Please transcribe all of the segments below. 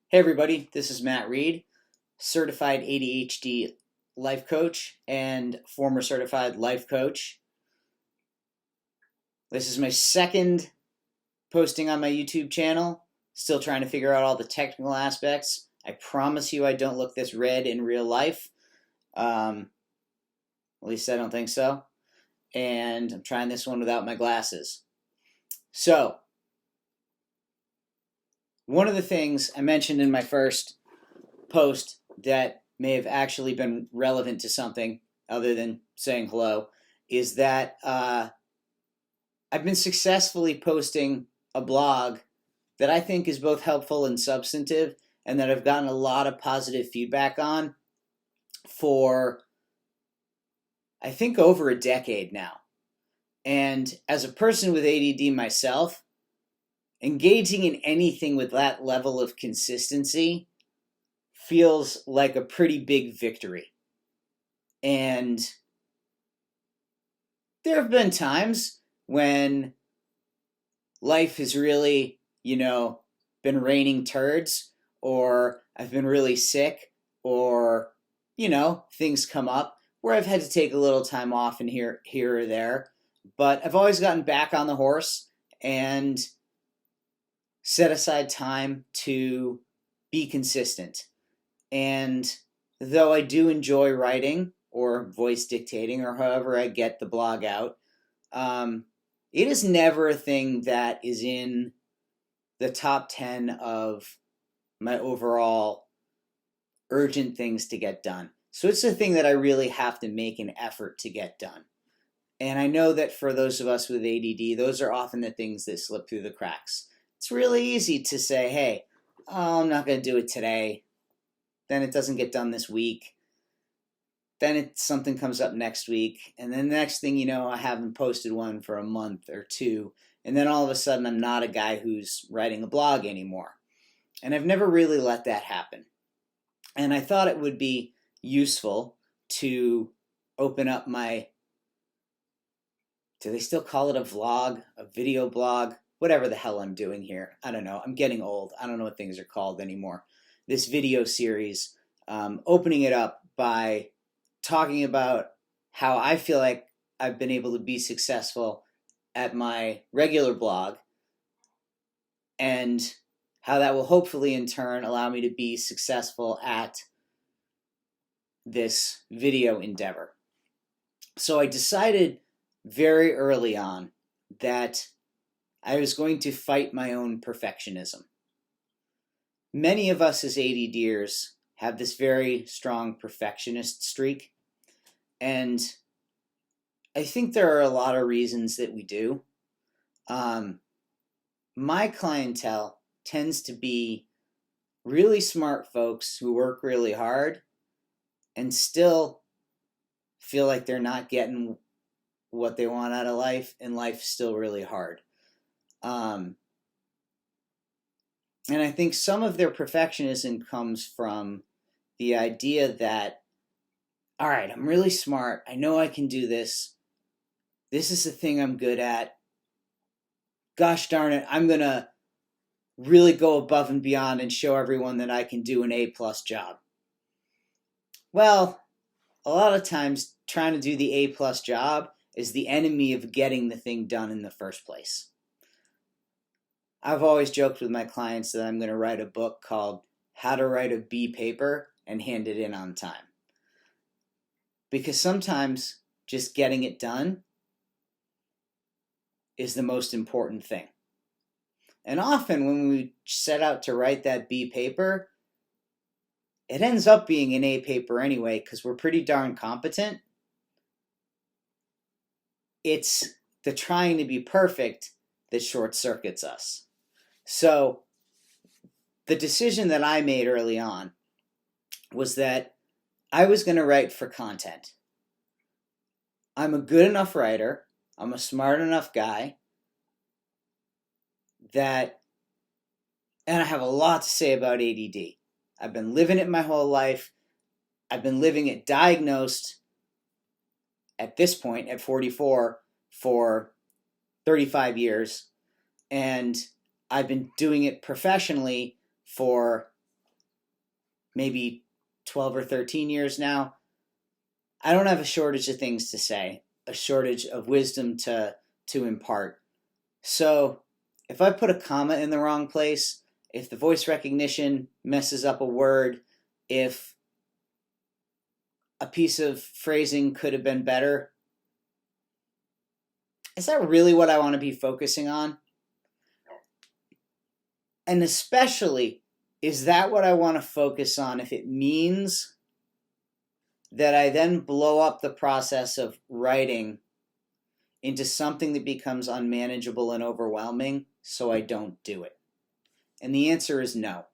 Hey everybody, this is Matt Reed, certified ADHD life coach and former certified life coach. This is my second posting on my YouTube channel. Still trying to figure out all the technical aspects. I promise you I don't look this red in real life. At least I don't think so. And I'm trying this one without my glasses. So, one of the things I mentioned in my first post that may have actually been relevant to something other than saying hello is that I've been successfully posting a blog that I think is both helpful and substantive, and that I've gotten a lot of positive feedback on for, I think, over a decade now. And as a person with ADD myself, engaging in anything with that level of consistency feels like a pretty big victory. And there have been times when life has really, been raining turds, or I've been really sick, or, things come up where I've had to take a little time off and here or there. But I've always gotten back on the horse and set aside time to be consistent. And though I do enjoy writing or voice dictating or however I get the blog out, it is never a thing that is in the top 10 of my overall urgent things to get done. So it's a thing that I really have to make an effort to get done. And I know that for those of us with ADD, those are often the things that slip through the cracks. It's really easy to say, hey, I'm not going to do it today. Then it doesn't get done this week. Then something comes up next week. And then the next thing you know, I haven't posted one for a month or two. And then all of a sudden, I'm not a guy who's writing a blog anymore. And I've never really let that happen. And I thought it would be useful to open up my, do they still call it a vlog, a video blog, whatever the hell I'm doing here. I don't know. I'm getting old. I don't know what things are called anymore. This video series, opening it up by talking about how I feel like I've been able to be successful at my regular blog, and how that will hopefully in turn allow me to be successful at this video endeavor. So I decided very early on that I was going to fight my own perfectionism. Many of us as ADDers have this very strong perfectionist streak, and I think there are a lot of reasons that we do. My clientele tends to be really smart folks who work really hard and still feel like they're not getting what they want out of life, and life's still really hard. And I think some of their perfectionism comes from the idea that, all right, I'm really smart. I know I can do this. This is the thing I'm good at. Gosh darn it, I'm going to really go above and beyond and show everyone that I can do an A+ job. Well, a lot of times trying to do the A+ job is the enemy of getting the thing done in the first place. I've always joked with my clients that I'm going to write a book called How to Write a B Paper and Hand It In on Time. Because sometimes just getting it done is the most important thing. And often when we set out to write that B paper, it ends up being an A paper anyway because we're pretty darn competent. It's the trying to be perfect that short circuits us. So the decision that I made early on was that I was going to write for content. I'm a good enough writer. I'm a smart enough guy that, and I have a lot to say about ADD. I've been living it my whole life. I've been living it diagnosed at this point, at 44, for 35 years. And I've been doing it professionally for maybe 12 or 13 years now, I don't have a shortage of things to say, a shortage of wisdom to impart. So if I put a comma in the wrong place, if the voice recognition messes up a word, if a piece of phrasing could have been better, is that really what I want to be focusing on? And especially, is that what I want to focus on if it means that I then blow up the process of writing into something that becomes unmanageable and overwhelming, so I don't do it? And the answer is no.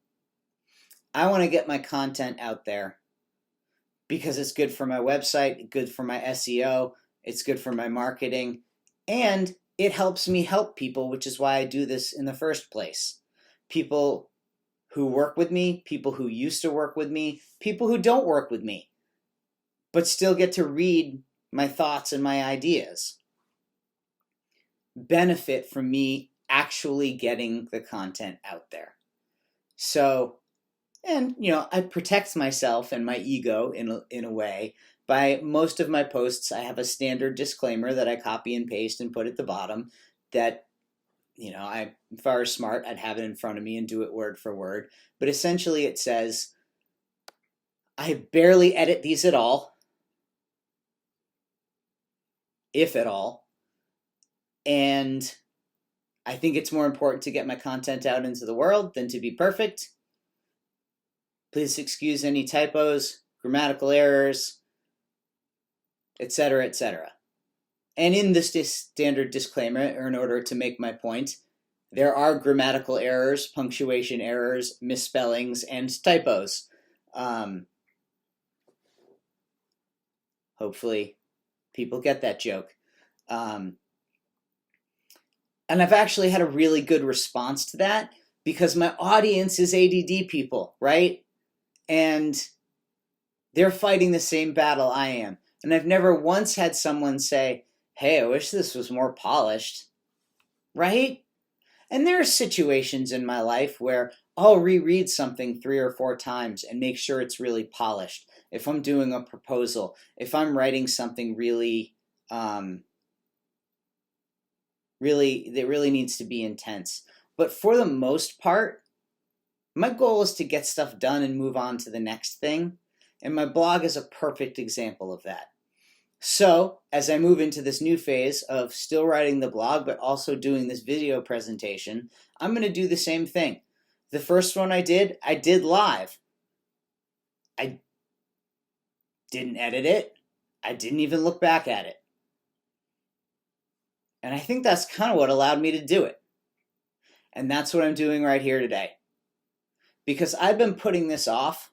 I want to get my content out there because it's good for my website, good for my SEO, it's good for my marketing, and it helps me help people, which is why I do this in the first place. People who work with me, people who used to work with me, people who don't work with me, but still get to read my thoughts and my ideas, benefit from me actually getting the content out there. So, and I protect myself and my ego in a way by most of my posts. I have a standard disclaimer that I copy and paste and put at the bottom that, if I were smart, I'd have it in front of me and do it word for word. But essentially it says, I barely edit these at all, if at all. And I think it's more important to get my content out into the world than to be perfect. Please excuse any typos, grammatical errors, etc., etc. And in this standard disclaimer, in order to make my point, there are grammatical errors, punctuation errors, misspellings, and typos. Hopefully people get that joke. And I've actually had a really good response to that because my audience is ADD people, right? And they're fighting the same battle I am. And I've never once had someone say, hey, I wish this was more polished, right? And there are situations in my life where I'll reread something 3 or 4 times and make sure it's really polished. If I'm doing a proposal, if I'm writing something really, that really needs to be intense. But for the most part, my goal is to get stuff done and move on to the next thing. And my blog is a perfect example of that. So as I move into this new phase of still writing the blog, but also doing this video presentation, I'm going to do the same thing. The first one I did live. I didn't edit it. I didn't even look back at it. And I think that's kind of what allowed me to do it. And that's what I'm doing right here today. Because I've been putting this off,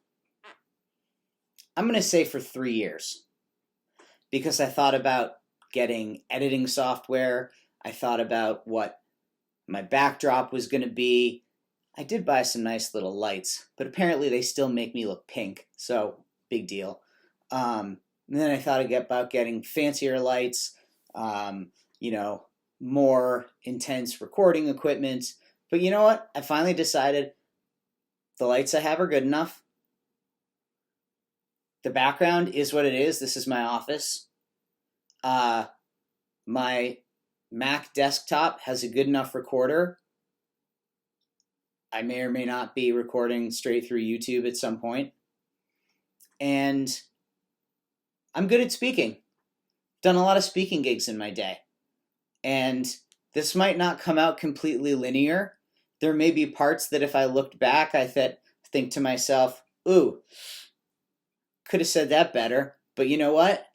I'm going to say for 3 years. Because I thought about getting editing software. I thought about what my backdrop was going to be. I did buy some nice little lights, but apparently they still make me look pink, so big deal. And then I thought about getting fancier lights, more intense recording equipment. But you know what? I finally decided the lights I have are good enough. The background is what it is. This is my office. My Mac desktop has a good enough recorder. I may or may not be recording straight through YouTube at some point. And I'm good at speaking. Done a lot of speaking gigs in my day. And this might not come out completely linear. There may be parts that if I looked back, I think to myself, ooh, could have said that better. But you know what?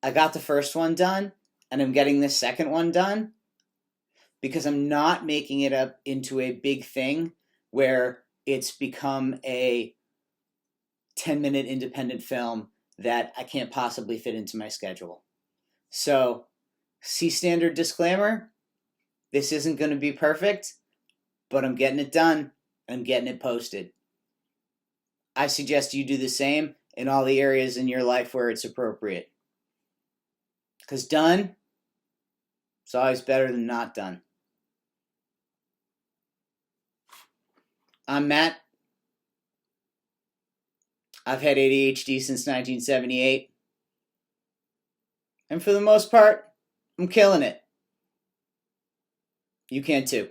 I got the first one done, and I'm getting the second one done because I'm not making it up into a big thing where it's become a 10-minute independent film that I can't possibly fit into my schedule. So, see standard disclaimer, this isn't going to be perfect, but I'm getting it done, and I'm getting it posted. I suggest you do the same in all the areas in your life where it's appropriate. Because done is always better than not done. I'm Matt. I've had ADHD since 1978. And for the most part, I'm killing it. You can too.